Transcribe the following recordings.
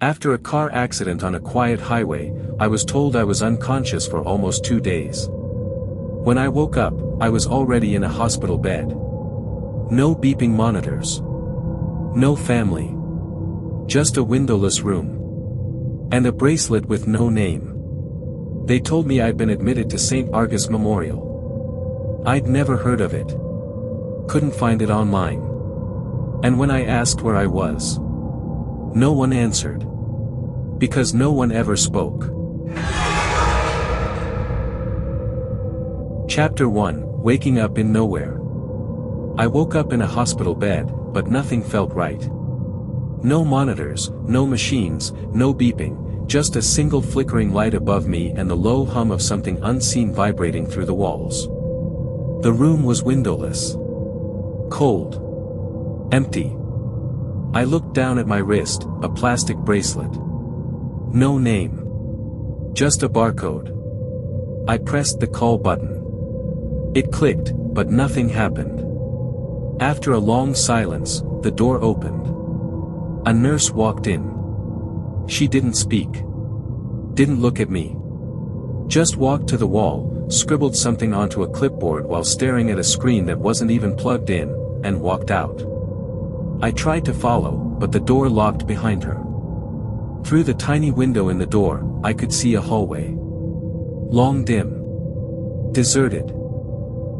After a car accident on a quiet highway, I was told I was unconscious for almost 2 days. When I woke up, I was already in a hospital bed. No beeping monitors. No family. Just a windowless room. And a bracelet with no name. They told me I'd been admitted to St. Argus Memorial. I'd never heard of it. Couldn't find it online. And when I asked where I was, no one answered. Because no one ever spoke. Chapter 1, Waking Up in Nowhere. I woke up in a hospital bed, but nothing felt right. No monitors, no machines, no beeping, just a single flickering light above me and the low hum of something unseen vibrating through the walls. The room was windowless. Cold. Empty. I looked down at my wrist, a plastic bracelet. No name. Just a barcode. I pressed the call button. It clicked, but nothing happened. After a long silence, the door opened. A nurse walked in. She didn't speak. Didn't look at me. Just walked to the wall, scribbled something onto a clipboard while staring at a screen that wasn't even plugged in, and walked out. I tried to follow, but the door locked behind her. Through the tiny window in the door, I could see a hallway. Long, dim. Deserted.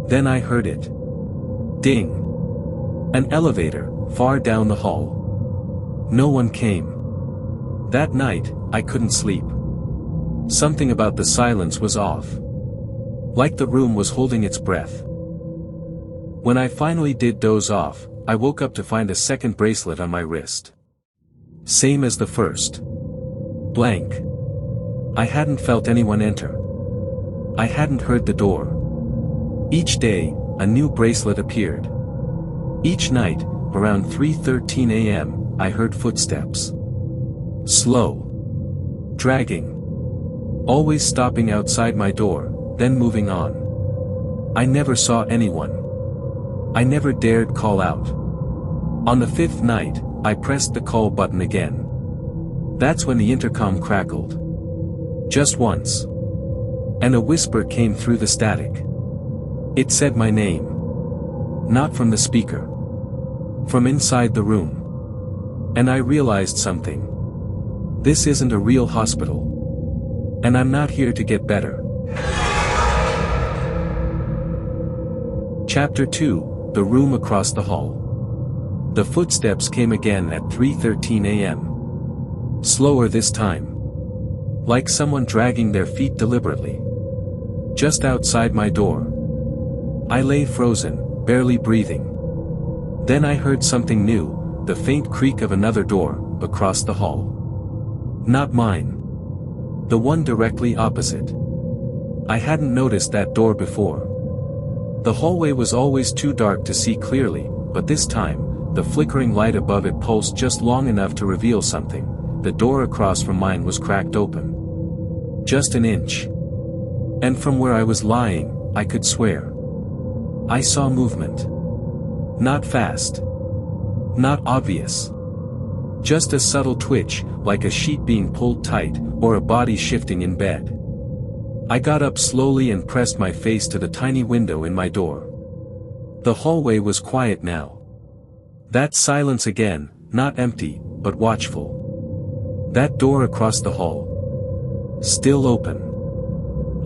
Then I heard it. Ding. An elevator, far down the hall. No one came. That night, I couldn't sleep. Something about the silence was off. Like the room was holding its breath. When I finally did doze off, I woke up to find a second bracelet on my wrist. Same as the first. Blank. I hadn't felt anyone enter. I hadn't heard the door. Each day, a new bracelet appeared. Each night, around 3:13 a.m., I heard footsteps. Slow. Dragging. Always stopping outside my door, then moving on. I never saw anyone. I never dared call out. On the 5th night, I pressed the call button again. That's when the intercom crackled. Just once. And a whisper came through the static. It said my name. Not from the speaker. From inside the room. And I realized something. This isn't a real hospital. And I'm not here to get better. Chapter 2, The Room Across the Hall. The footsteps came again at 3:13 a.m. Slower this time. Like someone dragging their feet deliberately. Just outside my door. I lay frozen, barely breathing. Then I heard something new, the faint creak of another door, across the hall. Not mine. The one directly opposite. I hadn't noticed that door before. The hallway was always too dark to see clearly, but this time, the flickering light above it pulsed just long enough to reveal something. The door across from mine was cracked open. Just an inch. And from where I was lying, I could swear. I saw movement. Not fast. Not obvious. Just a subtle twitch, like a sheet being pulled tight, or a body shifting in bed. I got up slowly and pressed my face to the tiny window in my door. The hallway was quiet now. That silence again, not empty, but watchful. That door across the hall. Still open.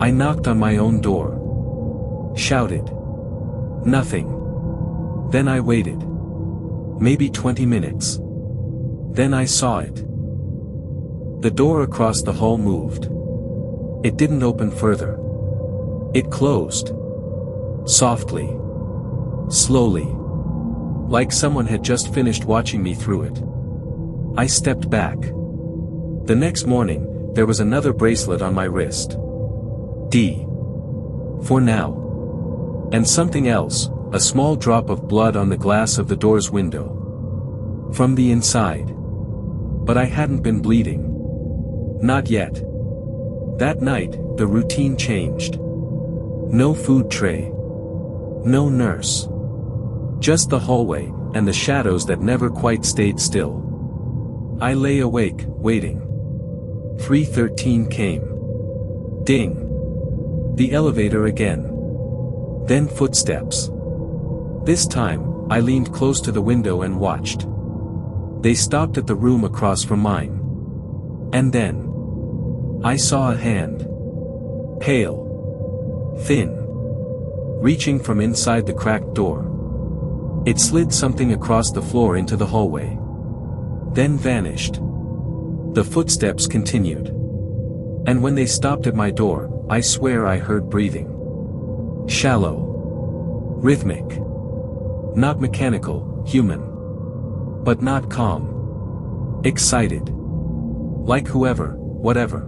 I knocked on my own door. Shouted. Nothing. Then I waited. Maybe 20 minutes. Then I saw it. The door across the hall moved. It didn't open further. It closed. Softly. Slowly. Like someone had just finished watching me through it. I stepped back. The next morning, there was another bracelet on my wrist. D. For now. And something else, a small drop of blood on the glass of the door's window. From the inside. But I hadn't been bleeding. Not yet. That night, the routine changed. No food tray. No nurse. Just the hallway, and the shadows that never quite stayed still. I lay awake, waiting. 3:13 came. Ding. The elevator again. Then footsteps. This time, I leaned close to the window and watched. They stopped at the room across from mine. And then I saw a hand. Pale. Thin. Reaching from inside the cracked door. It slid something across the floor into the hallway. Then vanished. The footsteps continued. And when they stopped at my door, I swear I heard breathing. Shallow. Rhythmic. Not mechanical, human. But not calm. Excited. Like whoever, whatever,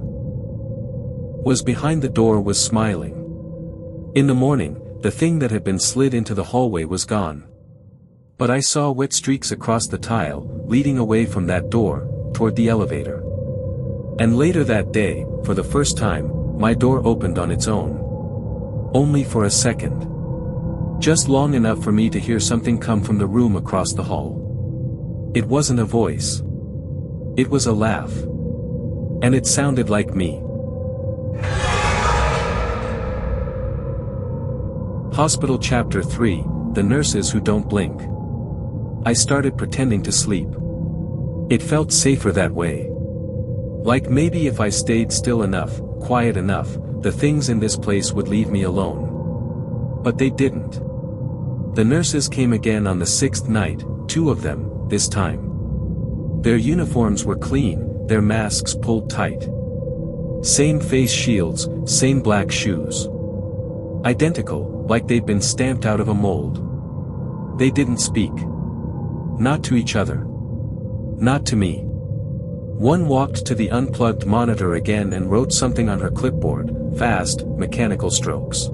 was behind the door was smiling. In the morning, the thing that had been slid into the hallway was gone. But I saw wet streaks across the tile, leading away from that door, toward the elevator. And later that day, for the first time, my door opened on its own. Only for a second. Just long enough for me to hear something come from the room across the hall. It wasn't a voice. It was a laugh. And it sounded like me. Hospital Chapter 3, The Nurses Who Don't Blink. I started pretending to sleep. It felt safer that way. Like maybe if I stayed still enough, quiet enough, the things in this place would leave me alone. But they didn't. The nurses came again on the 6th night, 2 of them, this time. Their uniforms were clean, their masks pulled tight. Same face shields, same black shoes. Identical, like they'd been stamped out of a mold. They didn't speak. Not to each other. Not to me. One walked to the unplugged monitor again and wrote something on her clipboard, fast, mechanical strokes.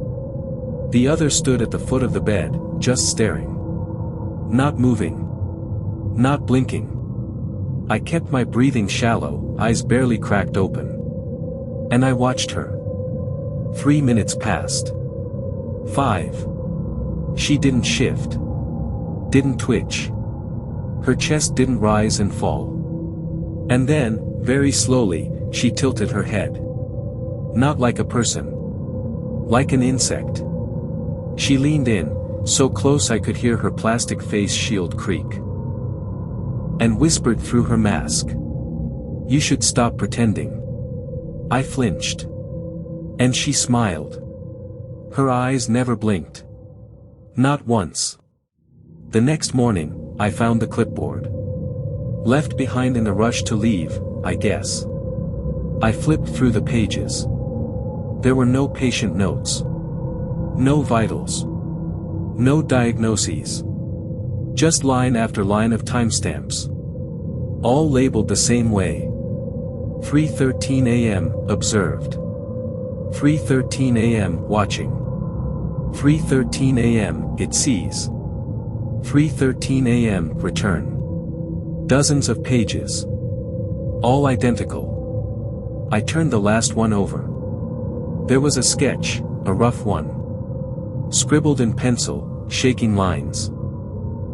The other stood at the foot of the bed, just staring. Not moving. Not blinking. I kept my breathing shallow, eyes barely cracked open. And I watched her. 3 minutes passed. 5. She didn't shift. Didn't twitch. Her chest didn't rise and fall. And then, very slowly, she tilted her head. Not like a person. Like an insect. She leaned in, so close I could hear her plastic face shield creak. And whispered through her mask. "You should stop pretending." I flinched. And she smiled. Her eyes never blinked. Not once. The next morning, I found the clipboard. Left behind in the rush to leave, I guess. I flipped through the pages. There were no patient notes. No vitals. No diagnoses. Just line after line of timestamps. All labeled the same way. 3:13 a.m., observed. 3:13 a.m., watching. 3:13 a.m., it sees. 3:13 a.m., return. Dozens of pages. All identical. I turned the last one over. There was a sketch, a rough one. Scribbled in pencil, shaking lines.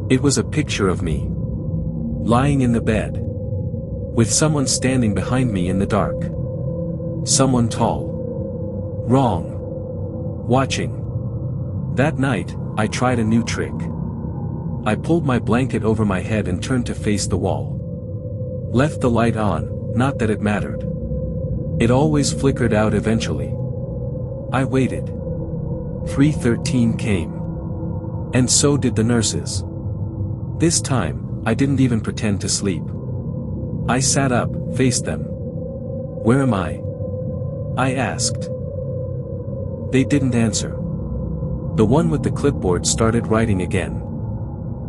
It was a picture of me. Lying in the bed. With someone standing behind me in the dark. Someone tall. Wrong. Watching. That night, I tried a new trick. I pulled my blanket over my head and turned to face the wall. Left the light on, not that it mattered. It always flickered out eventually. I waited. 3:13 came. And so did the nurses. This time, I didn't even pretend to sleep. I sat up, faced them. "Where am I?" I asked. They didn't answer. The one with the clipboard started writing again.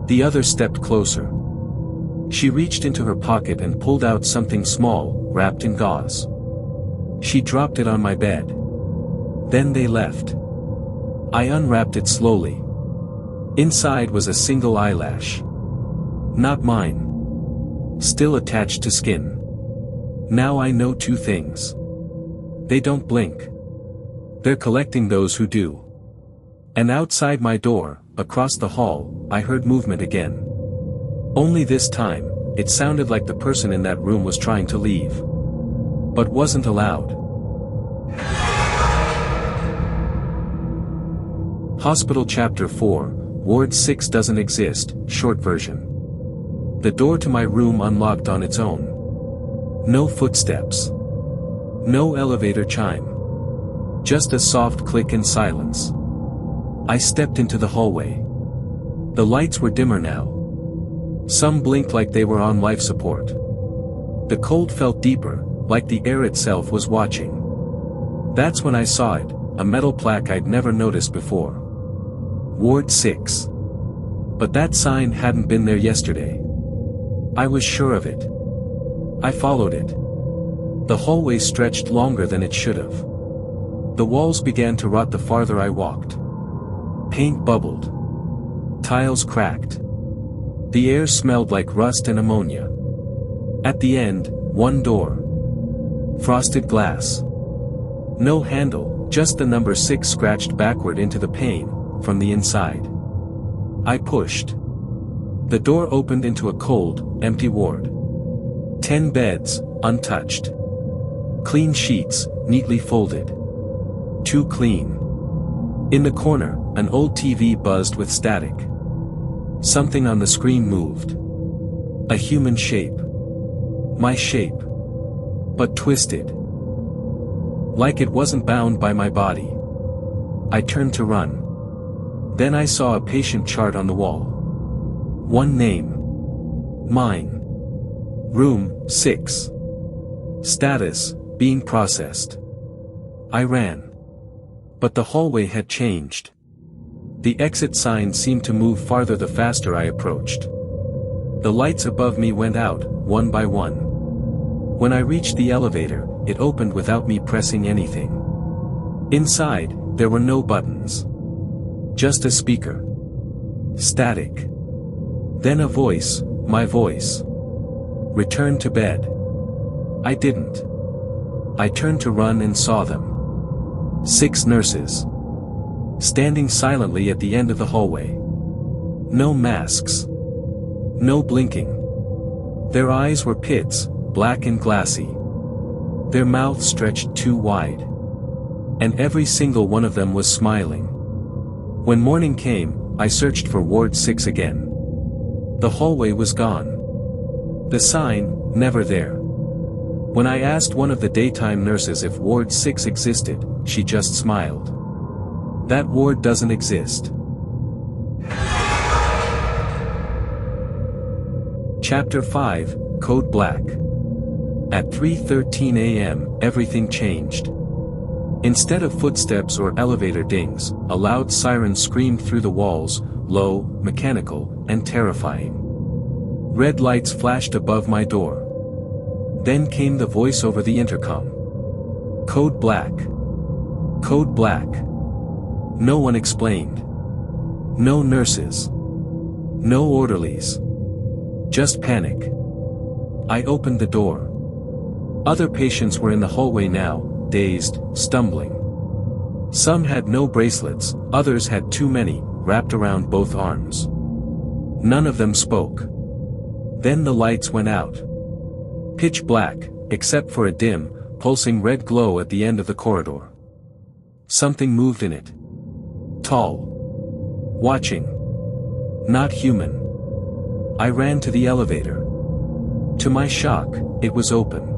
The other stepped closer. She reached into her pocket and pulled out something small, wrapped in gauze. She dropped it on my bed. Then they left. I unwrapped it slowly. Inside was a single eyelash. Not mine. Still attached to skin. Now I know 2 things. They don't blink. They're collecting those who do. And outside my door, across the hall, I heard movement again. Only this time, it sounded like the person in that room was trying to leave. But wasn't allowed. Hospital Chapter 4, Ward 6 doesn't exist, short version. The door to my room unlocked on its own. No footsteps. No elevator chime. Just a soft click and silence. I stepped into the hallway. The lights were dimmer now. Some blinked like they were on life support. The cold felt deeper, like the air itself was watching. That's when I saw it, a metal plaque I'd never noticed before. Ward 6. But that sign hadn't been there yesterday. I was sure of it. I followed it. The hallway stretched longer than it should have. The walls began to rot the farther I walked. Paint bubbled. Tiles cracked. The air smelled like rust and ammonia. At the end, one door. Frosted glass. No handle, just the number 6 scratched backward into the pane, from the inside. I pushed. The door opened into a cold, empty ward. 10 beds, untouched. Clean sheets, neatly folded. Too clean. In the corner, an old TV buzzed with static. Something on the screen moved. A human shape. My shape. But twisted. Like it wasn't bound by my body. I turned to run. Then I saw a patient chart on the wall. One name. Mine. Room 6. Status, being processed. I ran. But the hallway had changed. The exit sign seemed to move farther the faster I approached. The lights above me went out, one by one. When I reached the elevator, it opened without me pressing anything. Inside, there were no buttons. Just a speaker. Static. Then a voice, my voice. Return to bed. I didn't. I turned to run and saw them. 6 nurses. Standing silently at the end of the hallway. No masks. No blinking. Their eyes were pits, black and glassy. Their mouths stretched too wide. And every single one of them was smiling. When morning came, I searched for Ward 6 again. The hallway was gone. The sign, never there. When I asked one of the daytime nurses if Ward 6 existed, she just smiled. That ward doesn't exist. Chapter 5, Code Black. At 3:13 a.m., everything changed. Instead of footsteps or elevator dings, a loud siren screamed through the walls, low, mechanical, and terrifying. Red lights flashed above my door. Then came the voice over the intercom. Code Black. Code Black. No one explained. No nurses. No orderlies. Just panic. I opened the door. Other patients were in the hallway now, dazed, stumbling. Some had no bracelets, others had too many, wrapped around both arms. None of them spoke. Then the lights went out. Pitch black, except for a dim, pulsing red glow at the end of the corridor. Something moved in it. Tall. Watching. Not human. I ran to the elevator. To my shock, it was open.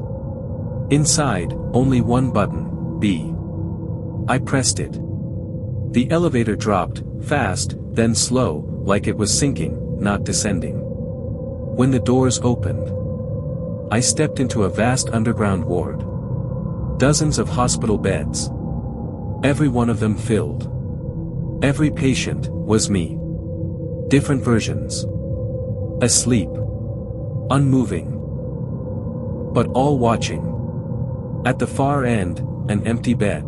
Inside, only one button, B. I pressed it. The elevator dropped, fast, then slow, like it was sinking, not descending. When the doors opened, I stepped into a vast underground ward. Dozens of hospital beds. Every one of them filled. Every patient was me. Different versions. Asleep. Unmoving. But all watching. At the far end, an empty bed.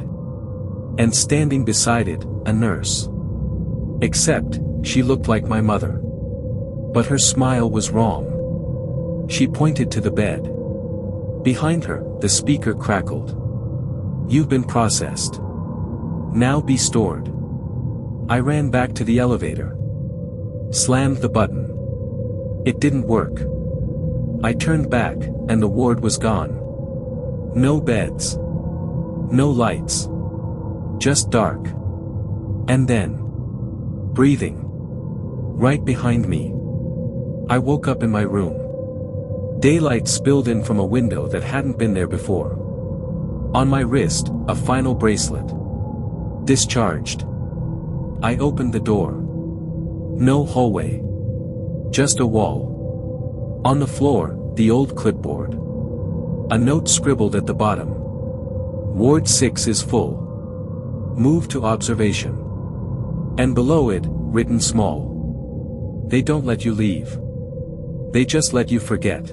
And standing beside it, a nurse. Except, she looked like my mother. But her smile was wrong. She pointed to the bed. Behind her, the speaker crackled. You've been processed. Now be stored. I ran back to the elevator. Slammed the button. It didn't work. I turned back, and the ward was gone. No beds. No lights. Just dark. And then, breathing. Right behind me. I woke up in my room. Daylight spilled in from a window that hadn't been there before. On my wrist, a final bracelet. Discharged. I opened the door. No hallway. Just a wall. On the floor, the old clipboard. A note scribbled at the bottom. Ward 6 is full. Move to observation. And below it, written small. They don't let you leave. They just let you forget.